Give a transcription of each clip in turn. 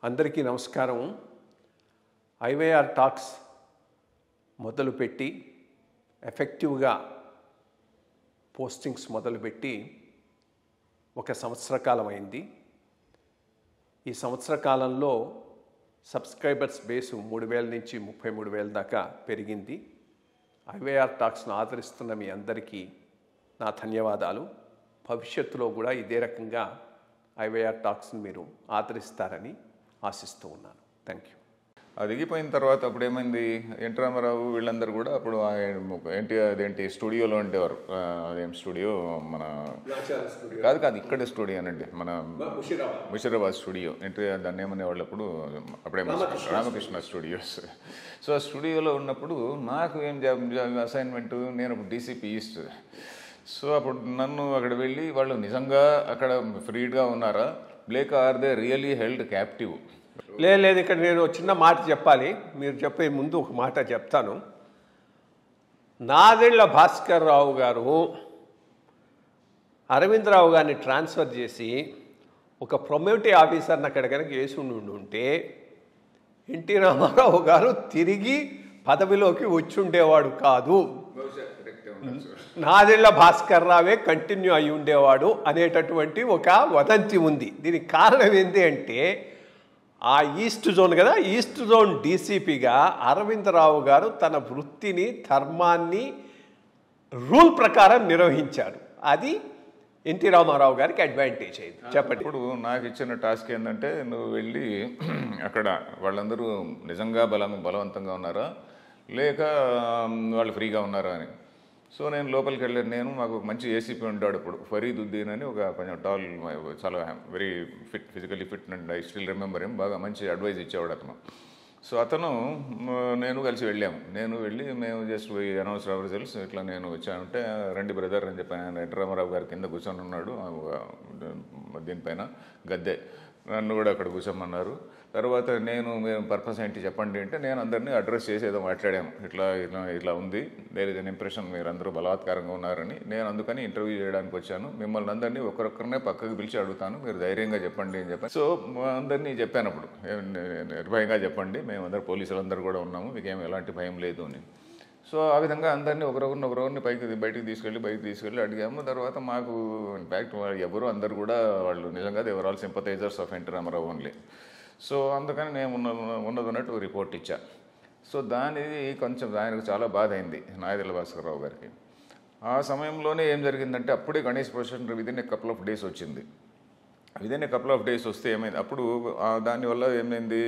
అందరికీ నమస్కారం. IYR talks మొదలుపెట్టి ఎఫెక్టివ్గా పోస్టింగ్స్ మొదలుపెట్టి ఒక సంవత్సర కాలం అయింది. ఈ సంవత్సర కాలంలో సబ్స్క్రైబర్స్ బేసు 3,000 నుంచి 33,000 దాకా పెరిగింది. ఐవైఆర్ టాక్స్ను ఆదరిస్తున్న మీ అందరికీ నా ధన్యవాదాలు. భవిష్యత్తులో కూడా ఇదే రకంగా ఐవైఆర్ టాక్స్ని మీరు ఆదరిస్తారని ఆశిస్తూ ఉన్నాను. Thank you. అది దిగిపోయిన తర్వాత అప్పుడు ఏమైంది, ఎన్టీ రామారావు వీళ్ళందరూ కూడా అప్పుడు అదేంటి స్టూడియోలో ఉండేవారు. అదేం స్టూడియో, మన కాదు ఇక్కడే స్టూడియో అనండి, మన ముషీరాబాద్ స్టూడియో. దాన్ని ఏమనేవాళ్ళు అప్పుడు, అప్పుడే రామకృష్ణ స్టూడియోస్. సో ఆ స్టూడియోలో ఉన్నప్పుడు నాకు ఏం అసైన్మెంట్, నేను అప్పుడు డీసీపీ ఈస్ట్. సో అప్పుడు నన్ను అక్కడ వెళ్ళి వాళ్ళు నిజంగా అక్కడ ఫ్రీగా ఉన్నారా, లేక are they really held captive? లేదు, ఇక్కడ నేను చిన్న మాట చెప్పాలి. మీరు చెప్పే ముందు ఒక మాట చెప్తాను. నాదెళ్ల భాస్కర్ రావు గారు అరవిందరావు గారిని ట్రాన్స్ఫర్ చేసి ఒక ప్రొమోటివ్ ఆఫీసర్ని అక్కడ కనుక వేసి ఉంటే ఎన్టీ రామారావు గారు తిరిగి పదవిలోకి వచ్చి ఉండేవాడు కాదు. నాదెళ్ల భాస్కర్ రావే కంటిన్యూ అయి ఉండేవాడు అనేటటువంటి ఒక వదంతి ఉంది. దీనికి కారణం ఏంటి అంటే, ఆ ఈస్ట్ జోన్ కదా, ఈస్ట్ జోన్ డీసీపీగా అరవిందరావు గారు తన వృత్తిని, ధర్మాన్ని రూల్ ప్రకారం నిర్వహించాడు. అది ఎన్టీ రామారావు గారికి అడ్వాంటేజ్ అయింది. చెప్పండి. ఇప్పుడు నాకు ఇచ్చిన టాస్క్ ఏంటంటే, నువ్వు వెళ్ళి అక్కడ వాళ్ళందరూ నిజంగా బలవంతంగా ఉన్నారా, లేక వాళ్ళు ఫ్రీగా ఉన్నారా అని. సో నేను లోపలికి వెళ్ళాను. మాకు మంచి ఏసీపీ ఉంటాడు ఇప్పుడు, ఫరీద్ ఉద్దీన్ అని, ఒక కొంచెం టాల్, చాలా very fit, physically fit and I still remember him. బాగా మంచి అడ్వైజ్ ఇచ్చేవాడు అతను. సో అతను నేను కలిసి వెళ్ళాము. మేము జస్ట్ అనౌన్స్ అవర్ రిజల్ట్స్, ఇట్లా నేను వచ్చానంటే, రండి బ్రదర్ అని చెప్పాను. ఆయన ఎన్టీ రామారావు గారి కింద కూర్చొని ఉన్నాడు దీనిపైన గద్దె, నన్ను కూడా అక్కడ కూర్చోమన్నారు. తర్వాత మేము పర్పస్ ఏంటి చెప్పండి అంటే, నేను అందరినీ అడ్రస్ చేసి ఏదో మాట్లాడాము. ఇట్లా ఉంది, దేర్ ఇస్ అన్ ఇంప్రెషన్, మీరు అందరూ బలవత్కారంగా ఉన్నారని. నేను అందుకని ఇంటర్వ్యూ చేయడానికి వచ్చాను. మిమ్మల్ని అందరినీ ఒక్కరొక్కరినే పక్కకు పిలిచి అడుగుతాను, మీరు ధైర్యంగా చెప్పండి అని చెప్పాను. సో అందరినీ చెప్పాను అప్పుడు, నిర్భయంగా చెప్పండి, మేము అందరు పోలీసులందరూ కూడా ఉన్నాము, మీకేం ఎలాంటి భయం లేదు అని. సో ఆ విధంగా అందరినీ ఒకరొకరిని బయటికి తీసుకెళ్ళి అడిగాము. తర్వాత మాకు ఇన్ఫ్యాక్ట్ ఎవరు అందరు కూడా వాళ్ళు నిజంగా they were all sympathisers of NT Rama Rao only. So అందుకని నేను ఉన్నదన్నట్టు రిపోర్ట్ ఇచ్చా. సో కొంచెం ఆయనకు చాలా బాధ అయింది, నాదెళ్ల భాస్కర్ రావు గారికి. ఆ సమయంలోనే ఏం జరిగిందంటే, అప్పుడే Ganesh procession within a couple of days వచ్చింది. Within a couple of days వస్తే ఏమైంది, అప్పుడు దానివల్ల ఏమైంది,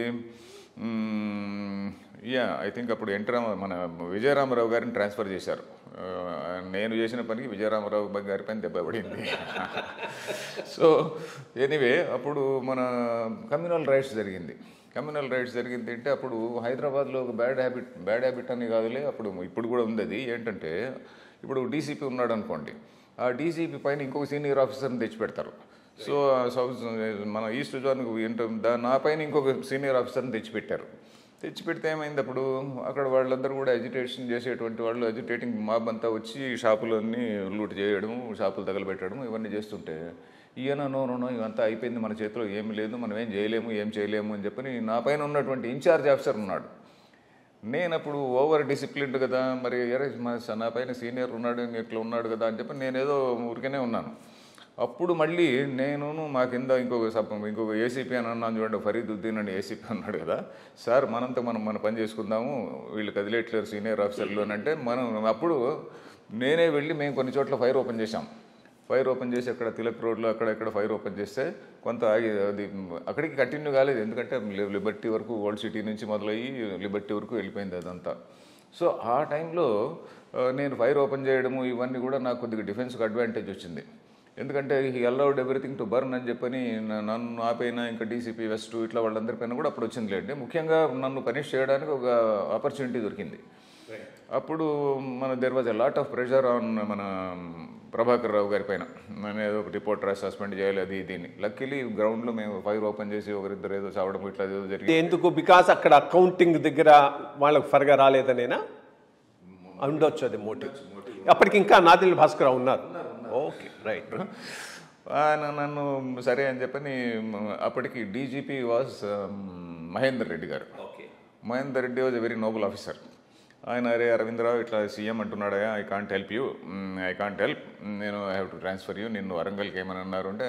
ఐ థింక్ అప్పుడు మన విజయరామారావు గారిని ట్రాన్స్ఫర్ చేశారు. నేను చేసిన పనికి విజయరామారావు గారి పైన దెబ్బ పడింది. సో ఎనీవే, అప్పుడు మన కమ్యూనల్ రైట్స్ జరిగింది అంటే, అప్పుడు హైదరాబాద్లో ఒక బ్యాడ్ హ్యాబిట్ అని కాదులే, ఇప్పుడు కూడా ఉంది అది. ఏంటంటే, ఇప్పుడు డీసీపీ ఉన్నాడు అనుకోండి, ఆ డీసీపీ పైన ఇంకొక సీనియర్ ఆఫీసర్ని తెచ్చిపెడతారు. సో మన ఈస్ట్ జోన్కి నా పైన ఇంకొక సీనియర్ ఆఫీసర్ని తెచ్చిపెడితే ఏమైంది, అప్పుడు అక్కడ వాళ్ళందరూ కూడా అజిటేషన్ చేసేటువంటి వాళ్ళు, అజిటేటింగ్ మాబ్ అంతా వచ్చి షాపులన్నీ లూట్ చేయడం, షాపులు తగలబెట్టడం, ఇవన్నీ చేస్తుంటే, ఈయన నో ఇవంతా అయిపోయింది, మన చేతిలో ఏమి లేదు, మనం ఏం చేయలేము అని చెప్పని నా పైన ఉన్నటువంటి ఇన్ఛార్జ్ ఆఫీసర్ ఉన్నాడు. నేను అప్పుడు ఓవర్ డిసిప్లిన్డ్ కదా, మరి నా పైన సీనియర్ ఉన్నాడు, ఇట్లా ఉన్నాడు కదా అని చెప్పి నేనేదో ఊరికనే ఉన్నాను. అప్పుడు మళ్ళీ మా కింద ఇంకొక ఏసీపీ అని అన్నాను చూడండి, ఫరీద్ ఉద్దీన్ అని ఏసీపీ అన్నాడు కదా, సార్ మన పని చేసుకుందాము, వీళ్ళు కదిలేట్లేరు సీనియర్ ఆఫీసర్లు అని అంటే, అప్పుడు నేనే వెళ్ళి మేము కొన్ని చోట్ల ఫైర్ ఓపెన్ చేసి అక్కడ తిలక్ రోడ్లో అక్కడెక్కడ ఫైర్ ఓపెన్ చేస్తే కొంత అది అక్కడికి కంటిన్యూ కాలేదు, ఎందుకంటే లిబర్టీ వరకు, ఓల్డ్ సిటీ నుంచి మొదలయ్యి లిబర్టీ వరకు వెళ్ళిపోయింది అదంతా. సో ఆ టైంలో నేను ఫైర్ ఓపెన్ చేయడము ఇవన్నీ కూడా నాకు కొద్దిగా డిఫెన్స్కి అడ్వాంటేజ్ వచ్చింది. ఎందుకంటే he allowed everything to burn అని చెప్పని నన్ను ఆపైన, ఇంకా డీసీపీ వెస్ట్ ఇట్లా వాళ్ళందరిపైన కూడా అప్పుడు వచ్చింది లేండి. ముఖ్యంగా నన్ను పనిష్ చేయడానికి ఒక ఆపర్చునిటీ దొరికింది. అప్పుడు there was a lot of pressure on మన ప్రభాకర్ రావు గారి పైన. నేను ఏదో ఒక రిపోర్టర్ సస్పెండ్ చేయాలి, అది దీన్ని. లక్కీలీ గ్రౌండ్లో మేము ఫైర్ ఓపెన్ చేసి ఒకరిద్దరు ఏదో చావడం ఇట్లా ఏదో జరిగింది. ఎందుకు? బికాస్ అక్కడ అకౌంటింగ్ దగ్గర వాళ్ళకి ఫర్గా రాలేదనేనా ఉండొచ్చు, అది మోటివ్. అప్పటికి ఇంకా నాదెళ్ల భాస్కర్ రావు ఉన్నారు. Okay, right. ఆయన నన్ను సరే అని చెప్పని అప్పటికి డీజీపీ వాజ్ మహేందర్ రెడ్డి గారు. Mahender Reddy was a very Nobel officer. ఆయన అరే అరవిందరావు ఇట్లా CM అంటున్నాడా, I can't help you, I can't help, నేను I have to transfer you, నిన్ను వరంగల్కి ఏమని అన్నారు అంటే